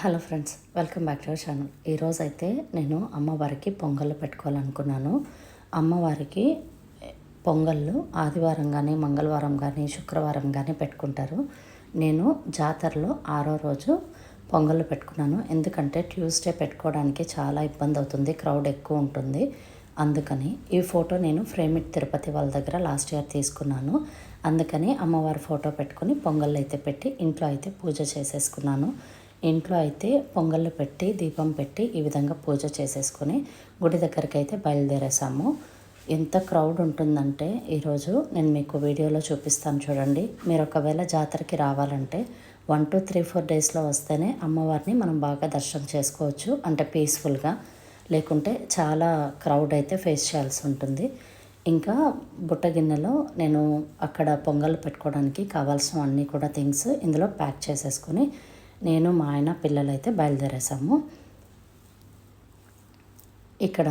Hello friends, welcome back to our channel. ఈరోజైతే నేను అమ్మవారికి పొంగళ్ళు పెట్టుకోవాలనుకున్నాను. అమ్మవారికి పొంగళ్ళు ఆదివారం కానీ మంగళవారం కానీ శుక్రవారం కానీ పెట్టుకుంటారు. నేను జాతరలో 6వ రోజు పొంగళ్ళు పెట్టుకున్నాను. ఎందుకంటే ట్యూస్డే పెట్టుకోవడానికి చాలా ఇబ్బంది అవుతుంది, క్రౌడ్ ఎక్కువ ఉంటుంది. అందుకని ఈ ఫోటో నేను ఫ్రేమిట్ తిరుపతి వాళ్ళ దగ్గర లాస్ట్ ఇయర్ తీసుకున్నాను. అందుకని అమ్మవారి ఫోటో పెట్టుకొని పొంగళ్ళు అయితే పెట్టి ఇంట్లో అయితే పూజ చేసేసుకున్నాను. ఇంట్లో అయితే పొంగళ్ళు పెట్టి దీపం పెట్టి ఈ విధంగా పూజ చేసేసుకొని గుడి దగ్గరికి అయితే బయలుదేరేసాము. ఎంత క్రౌడ్ ఉంటుందంటే ఈరోజు నేను మీకు వీడియోలో చూపిస్తాను చూడండి. మీరు ఒకవేళ జాతరకి రావాలంటే 1 to 3 4 డేస్లో వస్తేనే అమ్మవారిని మనం బాగా దర్శనం చేసుకోవచ్చు, అంటే పీస్ఫుల్గా. లేకుంటే చాలా క్రౌడ్ అయితే ఫేస్ చేయాల్సి ఉంటుంది. ఇంకా బుట్ట గిన్నెలో నేను అక్కడ పొంగల్ పెట్టుకోవడానికి కావాల్సినవన్నీ కూడా థింగ్స్ ఇందులో ప్యాక్ చేసేసుకొని నేను మా ఆయన పిల్లలైతే బయలుదేరేసాము. ఇక్కడ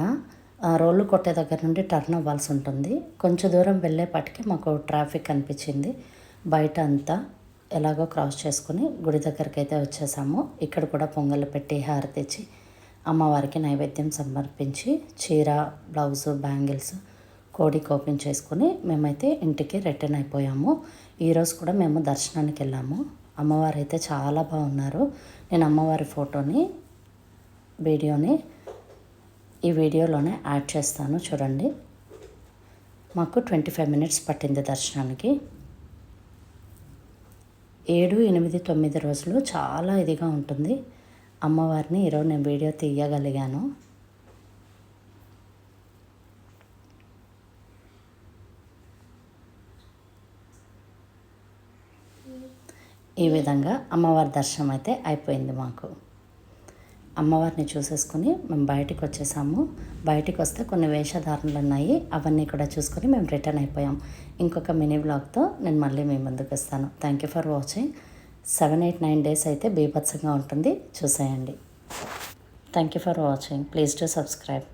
రోళ్ళు కొట్టే దగ్గర నుండి టర్న్ అవ్వాల్సి ఉంటుంది. కొంచెం దూరం వెళ్ళేపాటికి మాకు ట్రాఫిక్ అనిపించింది. బయట అంతా ఎలాగో క్రాస్ చేసుకుని గుడి దగ్గరికి అయితే వచ్చేసాము. ఇక్కడ కూడా పొంగల్ పెట్టి హారతి ఇచ్చి అమ్మవారికి నైవేద్యం సమర్పించి చీర, బ్లౌజు, బ్యాంగిల్స్, కోడి కోపింగ్ చేసుకొని మేమైతే ఇంటికి రిటర్న్ అయిపోయాము. ఈరోజు కూడా మేము దర్శనానికి వెళ్ళాము. అమ్మవారు అయితే చాలా బాగున్నారు. నేను అమ్మవారి ఫోటోని వీడియోని ఈ వీడియోలోనే యాడ్ చేస్తాను చూడండి. మాకు 25 minutes పట్టింది దర్శనానికి. 7, 8, 9 రోజులు చాలా ఇదిగా ఉంటుంది. అమ్మవారిని ఈరోజు నేను వీడియో తీయగలిగాను. ఈ విధంగా అమ్మవారి దర్శనం అయితే అయిపోయింది మాకు. అమ్మవారిని చూసేసుకొని మేము బయటికి వచ్చేసాము. బయటికి వస్తే కొన్ని వేషధారణలు ఉన్నాయి, అవన్నీ కూడా చూసుకొని మేము రిటర్న్ అయిపోయాం. ఇంకొక మినీ వ్లాగ్తో నేను మళ్ళీ మీ ముందుకు వస్తాను. Thank you for watching. 7, 8, 9 days అయితే బీభత్సంగా ఉంటుంది, చూసేయండి. Thank you for watching. Please to subscribe.